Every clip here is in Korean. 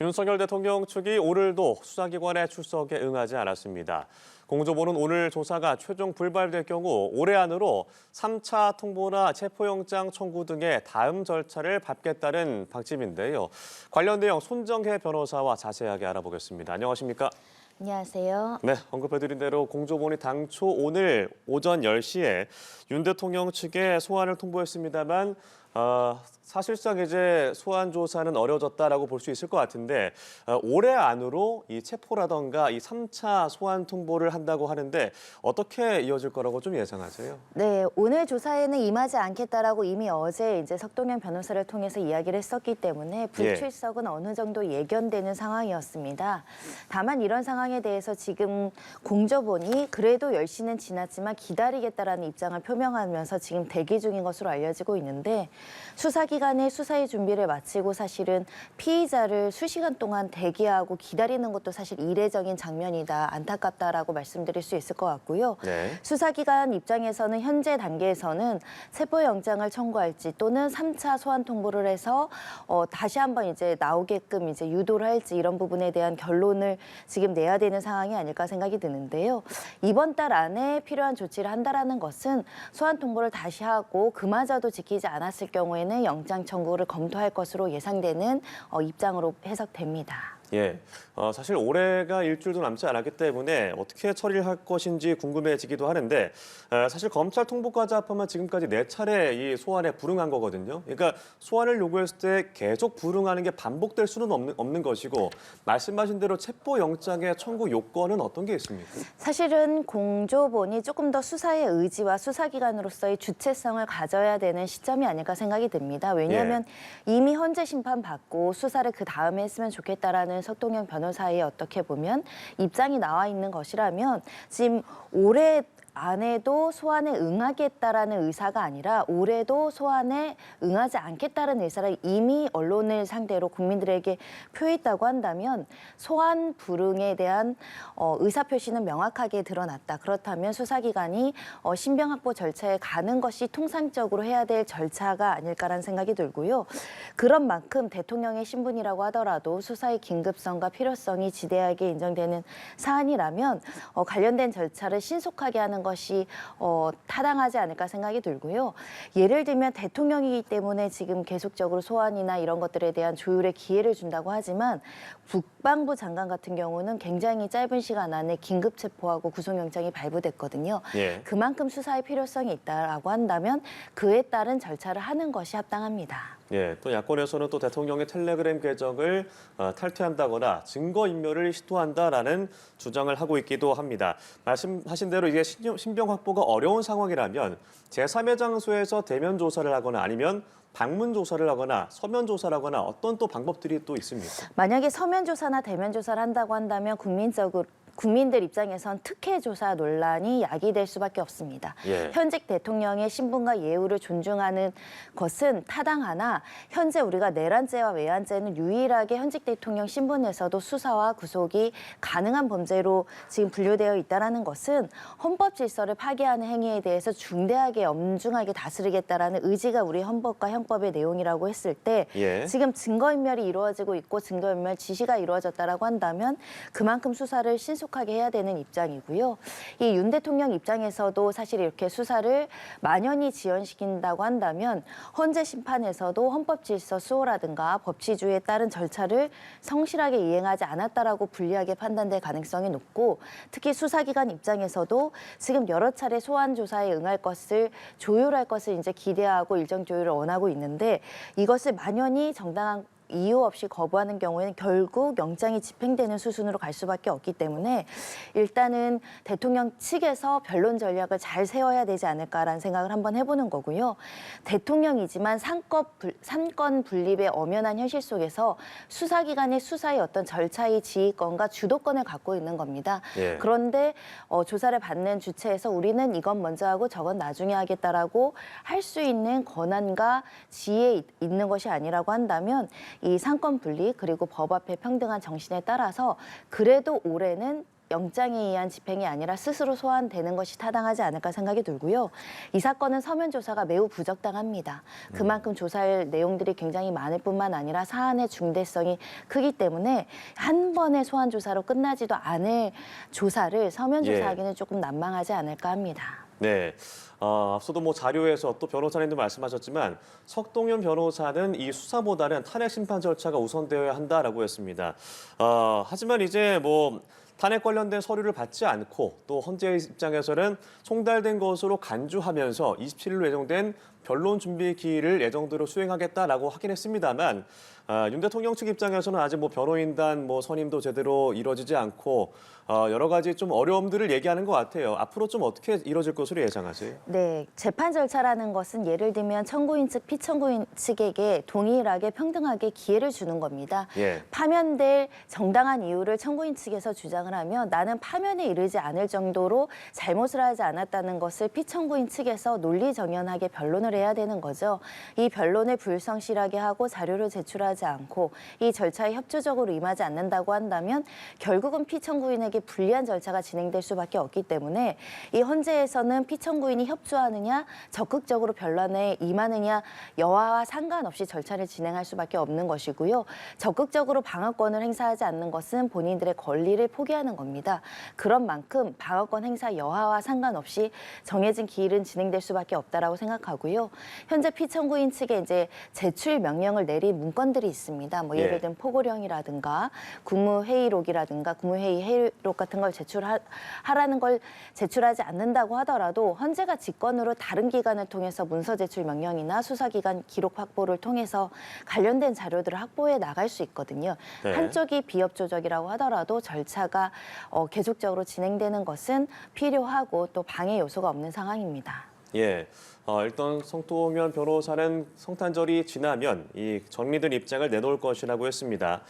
윤석열 대통령 측이 오늘도 수사기관의 출석에 응하지 않았습니다. 공조보는 오늘 조사가 최종 불발될 경우 올해 안으로 3차 통보나 체포영장 청구 등의 다음 절차를 밟겠다는 방침인데요. 관련 내용 손정혜 변호사와 자세하게 알아보겠습니다. 안녕하십니까? 안녕하세요. 네, 언급해드린 대로 공조본이 당초 오늘 오전 10시에 윤 대통령 측에 소환을 통보했습니다만 사실상 이제 소환 조사는 어려워졌다라고 볼 수 있을 것 같은데 올해 안으로 이 체포라던가 이 3차 소환 통보를 한다고 하는데 어떻게 이어질 거라고 좀 예상하세요? 네, 오늘 조사에는 임하지 않겠다라고 이미 어제 이제 석동현 변호사를 통해서 이야기를 했었기 때문에 불출석은 어느 정도 예견되는 상황이었습니다. 다만 이런 상황에 대해서 지금 공조본이 그래도 10시는 지났지만 기다리겠다라는 입장을 표명하면서 지금 대기 중인 것으로 알려지고 있는데 수사기관의 수사의 준비를 마치고 사실은 피의자를 수시간 동안 대기하고 기다리는 것도 사실 이례적인 장면이다, 안타깝다라고 말씀드릴 수 있을 것 같고요. 네. 수사기관 입장에서는 현재 단계에서는 체포영장을 청구할지 또는 3차 소환 통보를 해서 다시 한번 이제 나오게끔 이제 유도를 할지 이런 부분에 대한 결론을 지금 내야 되는 상황이 아닐까 생각이 드는데요. 이번 달 안에 필요한 조치를 한다라는 것은 소환 통보를 다시 하고 그마저도 지키지 않았을 경우에는 영장 청구를 검토할 것으로 예상되는 입장으로 해석됩니다. 예, 사실 올해가 일주일도 남지 않았기 때문에 어떻게 처리를 할 것인지 궁금해지기도 하는데 사실 검찰 통보까지 합하면 지금까지 4차례 이 소환에 불응한 거거든요. 그러니까 소환을 요구했을 때 계속 불응하는 게 반복될 수는 없는 것이고 말씀하신 대로 체포영장의 청구 요건은 어떤 게 있습니까? 사실은 공조본이 조금 더 수사의 의지와 수사기관으로서의 주체성을 가져야 되는 시점이 아닐까 생각이 듭니다. 왜냐하면 이미 헌재 심판 받고 수사를 그 다음에 했으면 좋겠다라는 석동현 변호사의 어떻게 보면 입장이 나와 있는 것이라면 지금 올해 안에도 소환에 응하겠다라는 의사가 아니라 올해도 소환에 응하지 않겠다는 의사를 이미 언론을 상대로 국민들에게 표했다고 한다면 소환 불응에 대한 의사표시는 명확하게 드러났다. 그렇다면 수사기관이 신병 확보 절차에 가는 것이 통상적으로 해야 될 절차가 아닐까라는 생각이 들고요. 그런 만큼 대통령의 신분이라고 하더라도 수사의 긴급성과 필요성이 지대하게 인정되는 사안이라면 관련된 절차를 신속하게 하는 것이 타당하지 않을까 생각이 들고요. 예를 들면 대통령이기 때문에 지금 계속적으로 소환이나 이런 것들에 대한 조율의 기회를 준다고 하지만 국방부 장관 같은 경우는 굉장히 짧은 시간 안에 긴급 체포하고 구속영장이 발부됐거든요. 예. 그만큼 수사의 필요성이 있다라고 한다면 그에 따른 절차를 하는 것이 합당합니다. 예, 또 야권에서는 또 대통령의 텔레그램 계정을 탈퇴한다거나 증거인멸을 시도한다라는 주장을 하고 있기도 합니다. 말씀하신 대로 이게 신병 확보가 어려운 상황이라면 제3의 장소에서 대면 조사를 하거나 아니면 방문 조사를 하거나 서면 조사를 하거나 어떤 또 방법들이 또 있습니까? 만약에 서면 조사나 대면 조사를 한다고 한다면 국민들 입장에선 특혜 조사 논란이 야기될 수밖에 없습니다. 예. 현직 대통령의 신분과 예우를 존중하는 것은 타당하나 현재 우리가 내란죄와 외환죄는 유일하게 현직 대통령 신분에서도 수사와 구속이 가능한 범죄로 지금 분류되어 있다는 것은 헌법 질서를 파괴하는 행위에 대해서 중대하게 엄중하게 다스리겠다라는 의지가 우리 헌법과 형법의 내용이라고 했을 때 지금 증거인멸이 이루어지고 있고 증거인멸 지시가 이루어졌다라고 한다면 그만큼 수사를 신속하게 해야 되는 입장이고요. 이 윤 대통령 입장에서도 사실 이렇게 수사를 만연히 지연시킨다고 한다면 헌재 심판에서도 헌법 질서 수호라든가 법치주의에 따른 절차를 성실하게 이행하지 않았다라고 불리하게 판단될 가능성이 높고 특히 수사기관 입장에서도 지금 여러 차례 소환 조사에 응할 것을 조율할 것을 이제 기대하고 일정 조율을 원하고 있는데 이것을 만연히 정당한 이유 없이 거부하는 경우에는 결국 영장이 집행되는 수순으로 갈 수밖에 없기 때문에 일단은 대통령 측에서 변론 전략을 잘 세워야 되지 않을까라는 생각을 한번 해보는 거고요. 대통령이지만 삼권 분립의 엄연한 현실 속에서 수사기관의 수사의 어떤 절차의 지휘권과 주도권을 갖고 있는 겁니다. 예. 그런데 조사를 받는 주체에서 우리는 이건 먼저 하고 저건 나중에 하겠다라고 할 수 있는 권한과 지혜에 있는 것이 아니라고 한다면 이 상권 분리 그리고 법 앞에 평등한 정신에 따라서 그래도 올해는 영장에 의한 집행이 아니라 스스로 소환되는 것이 타당하지 않을까 생각이 들고요. 이 사건은 서면 조사가 매우 부적당합니다. 그만큼 조사할 내용들이 굉장히 많을 뿐만 아니라 사안의 중대성이 크기 때문에 한 번의 소환 조사로 끝나지도 않을 조사를 서면 조사하기는 조금 난망하지 않을까 합니다. 네. 앞서도 뭐 자료에서 또 변호사님도 말씀하셨지만 석동현 변호사는 이 수사보다는 탄핵 심판 절차가 우선되어야 한다라고 했습니다. 하지만 이제 뭐 탄핵 관련된 서류를 받지 않고 또 헌재 입장에서는 송달된 것으로 간주하면서 27일로 예정된 변론 준비 기일을 예정대로 수행하겠다라고 하긴 했습니다만 윤 대통령 측 입장에서는 아직 뭐 변호인단 뭐 선임도 제대로 이루어지지 않고 여러 가지 좀 어려움들을 얘기하는 것 같아요. 앞으로 좀 어떻게 이루어질 것으로 예상하세요? 네, 재판 절차라는 것은 예를 들면 청구인 측, 피청구인 측에게 동일하게 평등하게 기회를 주는 겁니다. 예. 파면될 정당한 이유를 청구인 측에서 주장을 하면 나는 파면에 이르지 않을 정도로 잘못을 하지 않았다는 것을 피청구인 측에서 논리정연하게 변론을 해야 되는 거죠. 이 변론을 불성실하게 하고 자료를 제출하지 않고 이 절차에 협조적으로 임하지 않는다고 한다면 결국은 피청구인에게 불리한 절차가 진행될 수밖에 없기 때문에 이 헌재에서는 피청구인이 협조하느냐 적극적으로 변론에 임하느냐 여하와 상관없이 절차를 진행할 수밖에 없는 것이고요. 적극적으로 방어권을 행사하지 않는 것은 본인들의 권리를 포기하는 겁니다. 그런 만큼 방어권 행사 여하와 상관없이 정해진 기일은 진행될 수밖에 없다라고 생각하고요. 현재 피청구인 측에 이제 제출 명령을 내린 문건들이 있습니다. 뭐 예를 들면 포고령이라든가 국무회의록이라든가 국무회의 회의록 같은 걸 제출하라는 걸 제출하지 않는다고 하더라도 헌재가 직권으로 다른 기관을 통해서 문서 제출 명령이나 수사기관 기록 확보를 통해서 관련된 자료들을 확보해 나갈 수 있거든요. 네. 한쪽이 비협조적이라고 하더라도 절차가 계속적으로 진행되는 것은 필요하고 또 방해 요소가 없는 상황입니다. 예. 일단 석동현 변호사는 성탄절이 지나면 이 정리된 입장을 내놓을 것이라고 했습니다.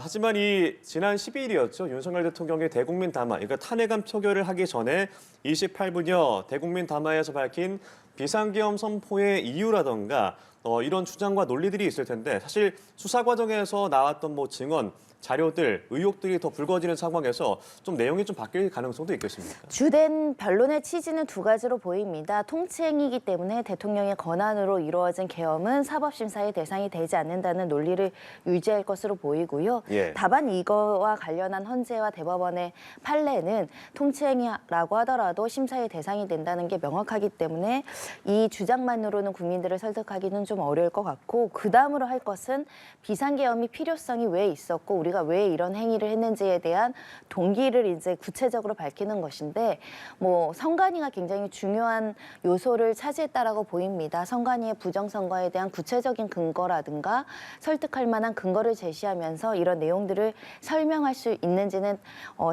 하지만 이 지난 12일이었죠. 윤석열 대통령의 대국민 담화, 그러니까 탄핵안 표결을 하기 전에 28분여 대국민 담화에서 밝힌 비상계엄 선포의 이유라던가 이런 주장과 논리들이 있을 텐데 사실 수사 과정에서 나왔던 뭐 증언, 자료들, 의혹들이 더 불거지는 상황에서 좀 내용이 좀 바뀔 가능성도 있겠습니까? 주된 변론의 취지는 두 가지로 보입니다. 통치행위이기 때문에 대통령의 권한으로 이루어진 계엄은 사법심사의 대상이 되지 않는다는 논리를 유지할 것으로 보이고요. 예. 다만 이거와 관련한 헌재와 대법원의 판례는 통치행위라고 하더라도 심사의 대상이 된다는 게 명확하기 때문에 이 주장만으로는 국민들을 설득하기는 좀 어려울 것 같고 그 다음으로 할 것은 비상계엄이 필요성이 왜 있었고 우리가 왜 이런 행위를 했는지에 대한 동기를 이제 구체적으로 밝히는 것인데 뭐 선관위가 굉장히 중요한 요소를 차지했다라고 보입니다. 선관위의 부정선거에 대한 구체적인 근거라든가 설득할 만한 근거를 제시하면서 이런 내용들을 설명할 수 있는지는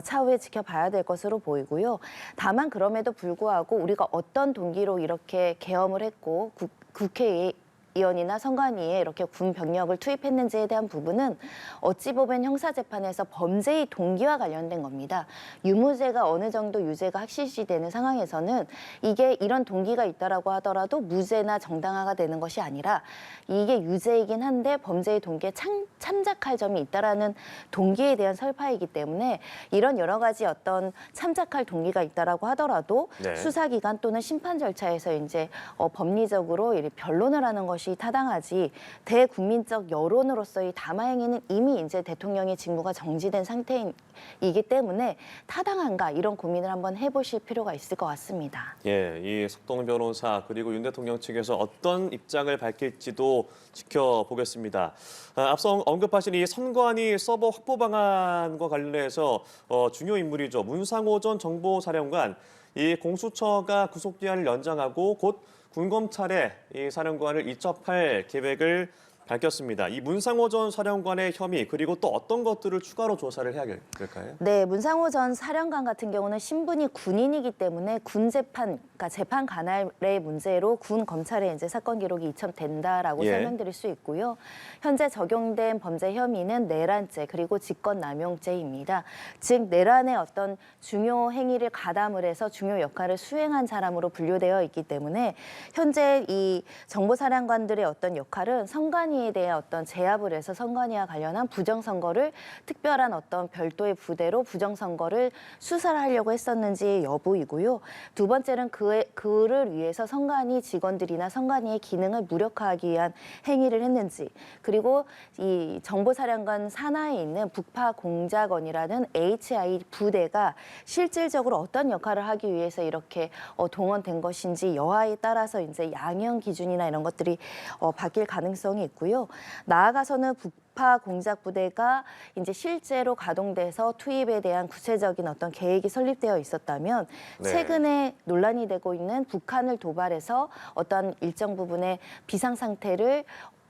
차후에 지켜봐야 될 것으로 보이고요. 다만 그럼에도 불구하고 우리가 어떤 동기로 이렇게 계엄을 했고 국회에 의원이나 선관위에 이렇게 군 병력을 투입했는지에 대한 부분은 어찌 보면 형사재판에서 범죄의 동기와 관련된 겁니다. 유무죄가 어느 정도 유죄가 확실시되는 상황에서는 이게 이런 동기가 있다라고 하더라도 무죄나 정당화가 되는 것이 아니라 이게 유죄이긴 한데 범죄의 동기에 참작할 점이 있다라는 동기에 대한 설파이기 때문에 이런 여러 가지 어떤 참작할 동기가 있다라고 하더라도 네. 수사기관 또는 심판 절차에서 이제 법리적으로 변론을 하는 것이 타당하지 대국민적 여론으로서의 담화 행위는 이미 이제 대통령의 직무가 정지된 상태이기 때문에 타당한가 이런 고민을 한번 해보실 필요가 있을 것 같습니다. 예, 이 석동현 변호사 그리고 윤 대통령 측에서 어떤 입장을 밝힐지도 지켜보겠습니다. 앞서 언급하신 이 선관위 서버 확보 방안과 관련해서 중요 인물이죠. 문상호 전 정보사령관 이 공수처가 구속 기한을 연장하고 곧 군검찰에 이 사령관을 이첩할 계획을 밝혔습니다. 이 문상호 전 사령관의 혐의 그리고 또 어떤 것들을 추가로 조사를 해야 될까요? 네, 문상호 전 사령관 같은 경우는 신분이 군인이기 때문에 군 재판, 그러니까 재판 관할의 문제로 군 검찰에 이제 사건 기록이 이첩된다라고 예. 설명드릴 수 있고요. 현재 적용된 범죄 혐의는 내란죄 그리고 직권남용죄입니다. 즉 내란의 어떤 중요 행위를 가담을 해서 중요 역할을 수행한 사람으로 분류되어 있기 때문에 현재 이 정보사령관들의 어떤 역할은 선관위 선관위에 대한 어떤 제압을 해서 선관위와 관련한 부정선거를 특별한 어떤 별도의 부대로 부정선거를 수사를 하려고 했었는지의 여부이고요. 두 번째는 그를 위해서 선관위 직원들이나 선관위의 기능을 무력화하기 위한 행위를 했는지, 그리고 이 정보사령관 산하에 있는 북파공작원이라는 HI 부대가 실질적으로 어떤 역할을 하기 위해서 이렇게 동원된 것인지 여하에 따라서 이제 양형 기준이나 이런 것들이 바뀔 가능성이 있고요. 나아가서는 북파 공작 부대가 이제 실제로 가동돼서 투입에 대한 구체적인 어떤 계획이 설립되어 있었다면 네. 최근에 논란이 되고 있는 북한을 도발해서 어떤 일정 부분의 비상 상태를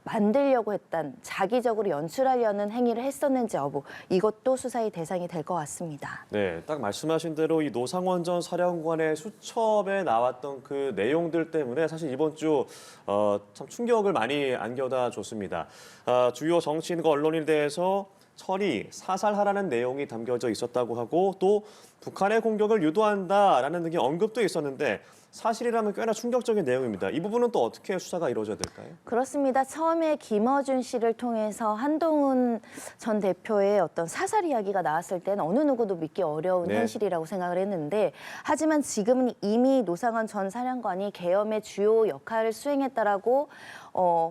만들려고 했던, 자기적으로 연출하려는 행위를 했었는지 여부, 이것도 수사의 대상이 될 것 같습니다. 네, 딱 말씀하신 대로 이 노상원 전 사령관의 수첩에 나왔던 그 내용들 때문에 사실 이번 주 참 충격을 많이 안겨다 줬습니다. 주요 정치인과 언론인에 대해서 처리, 사살하라는 내용이 담겨져 있었다고 하고 또 북한의 공격을 유도한다라는 등의 언급도 있었는데 사실이라면 꽤나 충격적인 내용입니다. 이 부분은 또 어떻게 수사가 이루어져야 될까요? 그렇습니다. 처음에 김어준 씨를 통해서 한동훈 전 대표의 어떤 사살 이야기가 나왔을 때는 어느 누구도 믿기 어려운 네. 현실이라고 생각을 했는데, 하지만 지금은 이미 노상원 전 사령관이 계엄의 주요 역할을 수행했다라고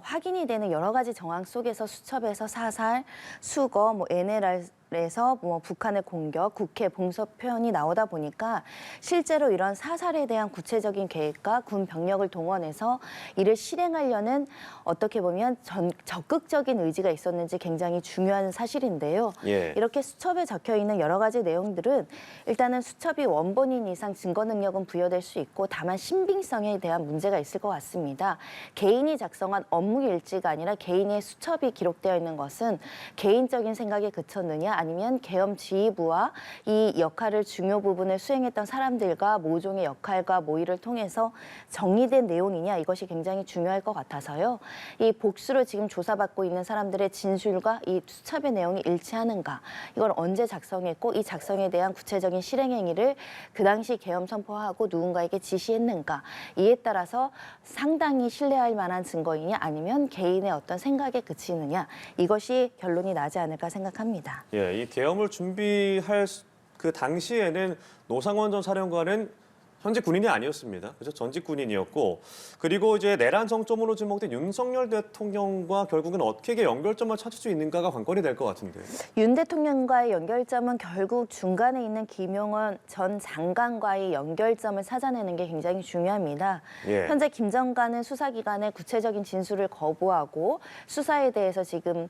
확인이 되는 여러 가지 정황 속에서 수첩에서 사살, 수거, NLR에서 북한의 공격, 국회 봉쇄 표현이 나오다 보니까 실제로 이런 사살에 대한 구체적인 계획과 군 병력을 동원해서 이를 실행하려는 어떻게 보면 적극적인 의지가 있었는지 굉장히 중요한 사실인데요. 예. 이렇게 수첩에 적혀 있는 여러 가지 내용들은 일단은 수첩이 원본인 이상 증거 능력은 부여될 수 있고 다만 신빙성에 대한 문제가 있을 것 같습니다. 개인이 작성한 업무 일지가 아니라 개인의 수첩이 기록되어 있는 것은 개인적인 생각에 그쳤느냐, 아니면 계엄 지휘부와 이 역할을 중요 부분을 수행했던 사람들과 모종의 역할과 모의를 통해서 정리된 내용이냐, 이것이 굉장히 중요할 것 같아서요. 이 복수로 지금 조사받고 있는 사람들의 진술과 이 수첩의 내용이 일치하는가, 이걸 언제 작성했고 이 작성에 대한 구체적인 실행 행위를 그 당시 계엄 선포하고 누군가에게 지시했는가, 이에 따라서 상당히 신뢰할 만한 증거이냐 아니면 개인의 어떤 생각에 그치느냐, 이것이 결론이 나지 않을까 생각합니다. 예, 이 계엄을 준비할 그 당시에는 노상원 전 사령관은 현직 군인이 아니었습니다. 그죠? 전직 군인이었고, 그리고 이제 내란 정점으로 지목된 윤석열 대통령과 결국은 어떻게 연결점을 찾을 수 있는가가 관건이 될 것 같은데요. 윤 대통령과의 연결점은 결국 중간에 있는 김용원 전 장관과의 연결점을 찾아내는 게 굉장히 중요합니다. 예. 현재 김 장관은 수사기관의 구체적인 진술을 거부하고 수사에 대해서 지금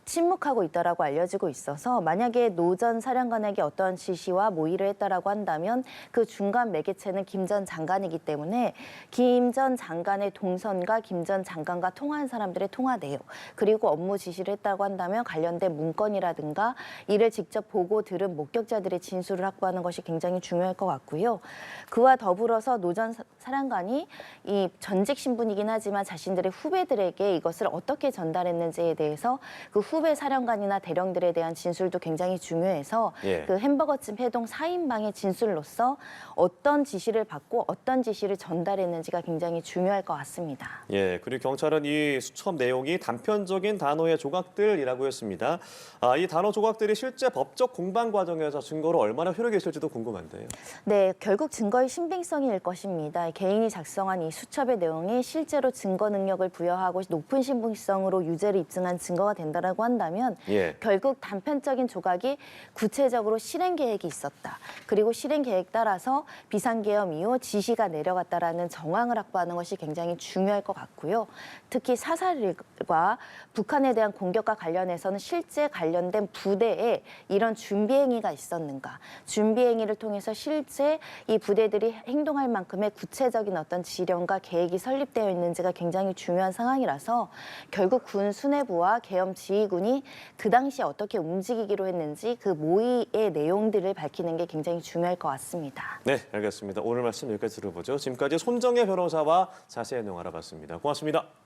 침묵하고 있다라고 알려지고 있어서, 만약에 노 전 사령관에게 어떤 지시와 모의를 했다라고 한다면 그 중간 매개체는 김 전 장관이기 때문에 김 전 장관의 동선과 김 전 장관과 통화한 사람들의 통화 내용, 그리고 업무 지시를 했다고 한다면 관련된 문건이라든가 이를 직접 보고 들은 목격자들의 진술을 확보하는 것이 굉장히 중요할 것 같고요. 그와 더불어서 노 전 사령관이 이 전직 신분이긴 하지만 자신들의 후배들에게 이것을 어떻게 전달했는지에 대해서 그 후배 사령관이나 대령들에 대한 진술도 굉장히 중요해서 예. 그 햄버거집 해동 4인방의 진술로서 어떤 지시를 받고 어떤 지시를 전달했는지가 굉장히 중요할 것 같습니다. 예, 그리고 경찰은 이 수첩 내용이 단편적인 단어의 조각들이라고 했습니다. 이 단어 조각들이 실제 법적 공방 과정에서 증거로 얼마나 효력이 있을지도 궁금한데요. 네, 결국 증거의 신빙성일 것입니다. 개인이 작성한 이 수첩의 내용이 실제로 증거 능력을 부여하고 높은 신빙성으로 유죄를 입증한 증거가 된다라고 한다면 예. 결국 단편적인 조각이 구체적으로 실행 계획이 있었다. 그리고 실행 계획 따라서 비상계엄 이후 지시가 내려갔다라는 정황을 확보하는 것이 굉장히 중요할 것 같고요. 특히 사살과 북한에 대한 공격과 관련해서는 실제 관련된 부대에 이런 준비 행위가 있었는가, 준비 행위를 통해서 실제 이 부대들이 행동할 만큼의 구체적인 어떤 지령과 계획이 설립되어 있는지가 굉장히 중요한 상황이라서 결국 군 수뇌부와 계엄 지휘군이 그 당시에 어떻게 움직이기로 했는지 그 모의의 내용들을 밝히는 게 굉장히 중요할 것 같습니다. 네, 알겠습니다. 오늘 말씀 여기까지 들어보죠. 지금까지 손정혜 변호사와 자세한 내용 알아봤습니다. 고맙습니다.